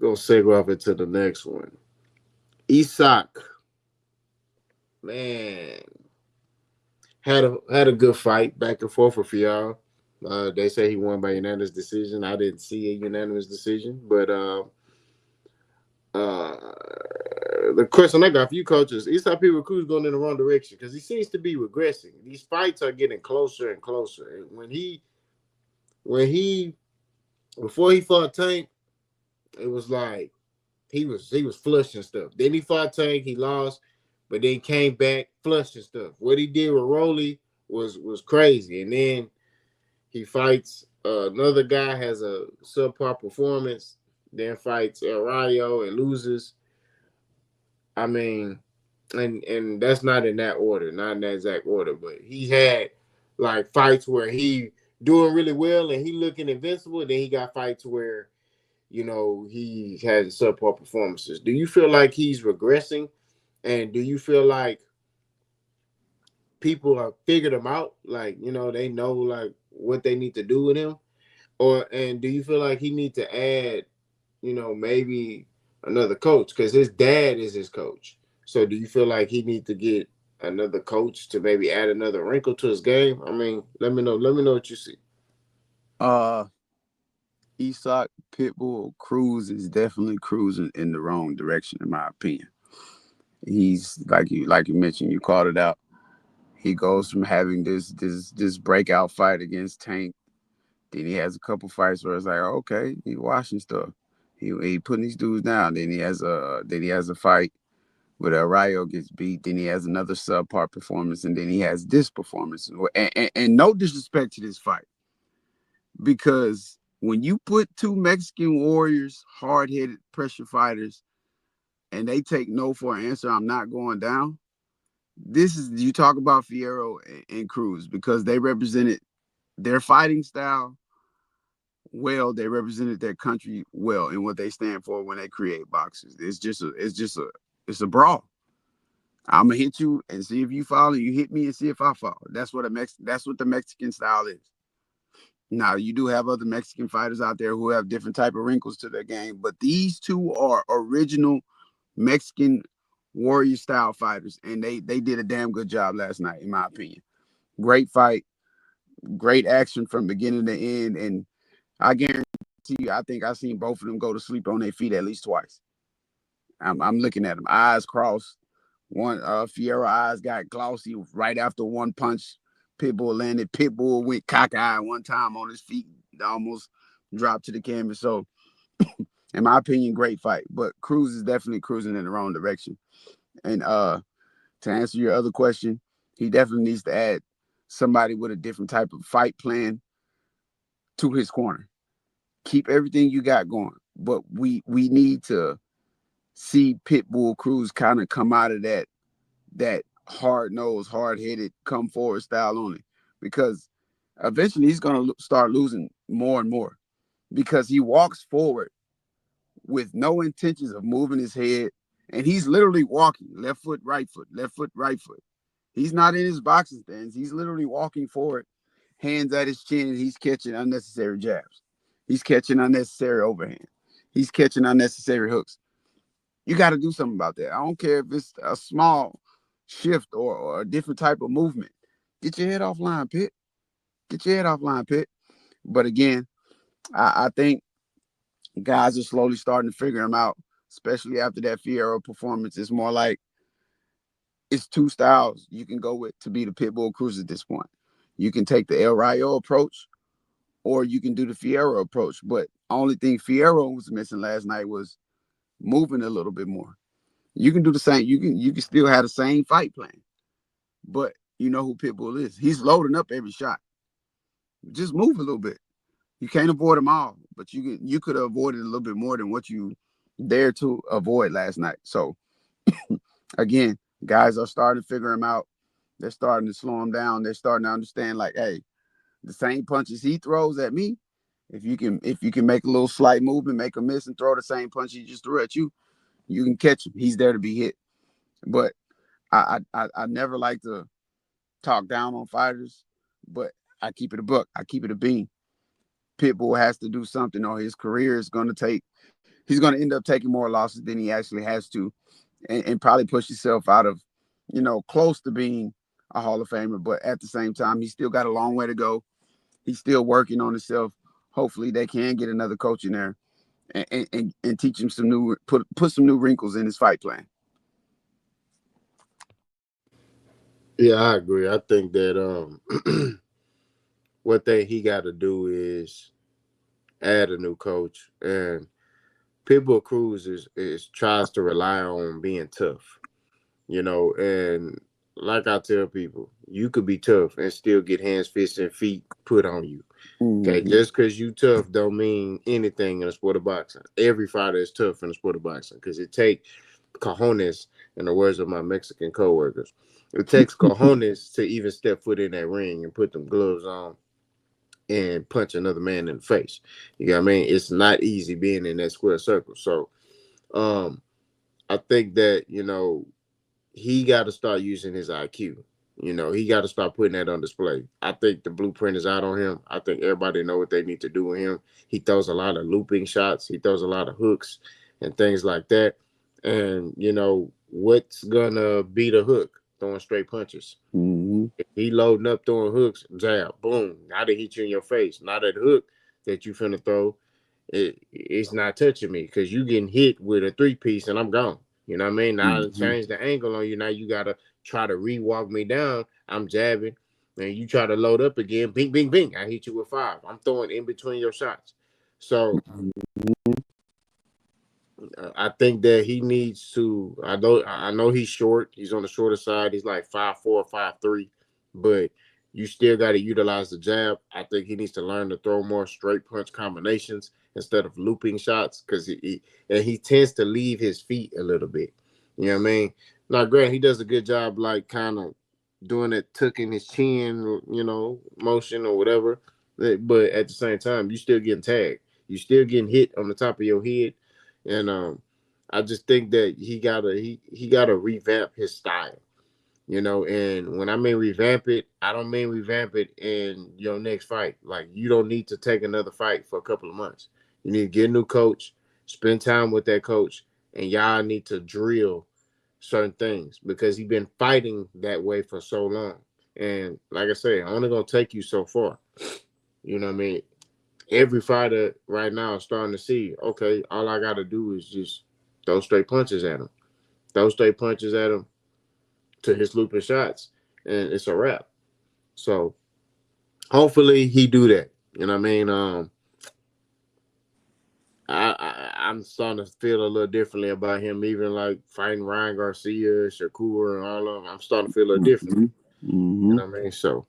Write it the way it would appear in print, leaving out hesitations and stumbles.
gonna segue off into the next one. Issac, man, had a good fight back and forth with y'all. They say he won by unanimous decision. I didn't see a unanimous decision, but uh, the question I got for you, coaches, Issac Pitbull Cruz going in the wrong direction because he seems to be regressing. These fights are getting closer and closer. And when he before he fought Tank, it was like he was flushing stuff. Then he fought Tank, he lost, but then came back flushing stuff. What he did with Rolly was crazy. And then he fights another guy, has a subpar performance, then fights El Rayo and loses. I mean, and that's not in that order, not in that exact order, but he had like fights where he doing really well and he looking invincible. Then he got fights where he has subpar performances. Do you feel like he's regressing, and do you feel like people have figured him out? Like they know like what they need to do with him, and do you feel like he need to add, maybe another coach because his dad is his coach? So do you feel like he need to get another coach to maybe add another wrinkle to his game? I mean, let me know. Let me know what you see. Uh, Issac Pitbull Cruz is definitely cruising in the wrong direction, in my opinion. He's like you mentioned, you called it out. He goes from having this breakout fight against Tank. Then he has a couple fights where it's like, okay, he washing stuff. He putting these dudes down. Then he has a fight where El Rayo gets beat. Then he has another subpar performance, and then he has this performance. And no disrespect to this fight, because when you put two Mexican warriors, hard-headed pressure fighters, and they take no for an answer, I'm not going down. This is, you talk about Fierro and Cruz, because they represented their fighting style well. They represented their country well in what they stand for when they create boxes. It's a brawl. I'm gonna hit you and see if you fall, and you hit me and see if I fall. That's what the Mexican style is. Now, you do have other Mexican fighters out there who have different type of wrinkles to their game, but these two are original Mexican warrior style fighters, and they did a damn good job last night, in my opinion. Great fight, great action from beginning to end, and I guarantee you, I think I've seen both of them go to sleep on their feet at least twice. I'm looking at them, eyes crossed. One Fierro eyes got glossy right after one punch. Pitbull landed. Pitbull went cockeyed one time on his feet, almost dropped to the canvas. So, in my opinion, great fight. But Cruz is definitely cruising in the wrong direction. And to answer your other question, he definitely needs to add somebody with a different type of fight plan to his corner. Keep everything you got going, but we need to see Pitbull Cruz kind of come out of that hard nosed, hard headed, come forward style only, because eventually he's gonna start losing more and more, because he walks forward with no intentions of moving his head, and he's literally walking left foot, right foot, left foot, right foot. He's not in his boxing stance. He's literally walking forward, hands at his chin, and he's catching unnecessary jabs. He's catching unnecessary overhand. He's catching unnecessary hooks. You got to do something about that. I don't care if it's a small shift or a different type of movement. Get your head offline, Pitt. Get your head offline, Pitt. But again, I think guys are slowly starting to figure him out, especially after that Fierro performance. It's more like it's two styles you can go with to be the Pitbull Cruz at this point. You can take the El Rayo approach, or you can do the Fierro approach. But only thing Fierro was missing last night was moving a little bit more. You can do the same. You can still have the same fight plan, but you know who Pitbull is. He's loading up every shot. Just move a little bit. You can't avoid them all, but you could have avoided a little bit more than what you dared to avoid last night. So again, guys are starting to figure him out. They're starting to slow him down. They're starting to understand, like, hey, the same punches he throws at me, if you can make a little slight movement, make a miss, and throw the same punch he just threw at you, you can catch him. He's there to be hit. But I never like to talk down on fighters, but I keep it a buck. I keep it a bean. Pitbull has to do something, or his career is going to take he's going to end up taking more losses than he actually has to, and probably push himself out of, close to being a Hall of Famer. But at the same time, he's still got a long way to go. He's still working on himself. Hopefully, they can get another coach in there and teach him some new put some new wrinkles in his fight plan. Yeah, I agree. I think that what he got to do is add a new coach, and Pitbull Cruz is tries to rely on being tough, and like I tell people, you could be tough and still get hands, fists, and feet put on you. Okay, Mm-hmm. just because you tough don't mean anything in the sport of boxing. Every fighter is tough in the sport of boxing because it takes cojones, in the words of my Mexican coworkers. It takes cojones to even step foot in that ring and put them gloves on and punch another man in the face. You know what I mean? It's not easy being in that square circle. So um I think that, he got to start using his IQ. He got to start putting that on display. I think the blueprint is out on him. I think everybody know what they need to do with him. He throws a lot of looping shots. He throws a lot of hooks and things like that. And what's gonna beat a hook? Throwing straight punches. Mm-hmm. If he loading up throwing hooks, jab, boom. Now they hit you in your face. Now that hook that you finna throw, it's not touching me because you getting hit with a 3-piece and I'm gone. You know what I mean? Now I Mm-hmm. change the angle on you. Now you gotta try to re-walk me down. I'm jabbing, and you try to load up again. Bing, bing, bing. I hit you with 5. I'm throwing in between your shots. So I think that he needs to. I know he's short. He's on the shorter side. He's like 5'4", 5'3", but you still got to utilize the jab. I think he needs to learn to throw more straight punch combinations instead of looping shots because he tends to leave his feet a little bit. You know what I mean? Now, Grant, he does a good job, like kind of doing it, tucking his chin, motion or whatever. But at the same time, you still getting tagged. You still getting hit on the top of your head, and I just think that he gotta revamp his style, And when I mean revamp it, I don't mean revamp it in your next fight. Like you don't need to take another fight for a couple of months. You need to get a new coach, spend time with that coach, and y'all need to drill certain things because he's been fighting that way for so long. And like I say, only gonna take you so far. You know what I mean? Every fighter right now is starting to see, okay, all I got to do is just throw straight punches at him, throw straight punches at him to his looping shots, and it's a wrap. So hopefully he do that. You know what I mean? I'm starting to feel a little differently about him, even like fighting Ryan Garcia, Shakur, and all of them. I'm starting to feel a little different. Mm-hmm. You Mm-hmm. know what I mean? So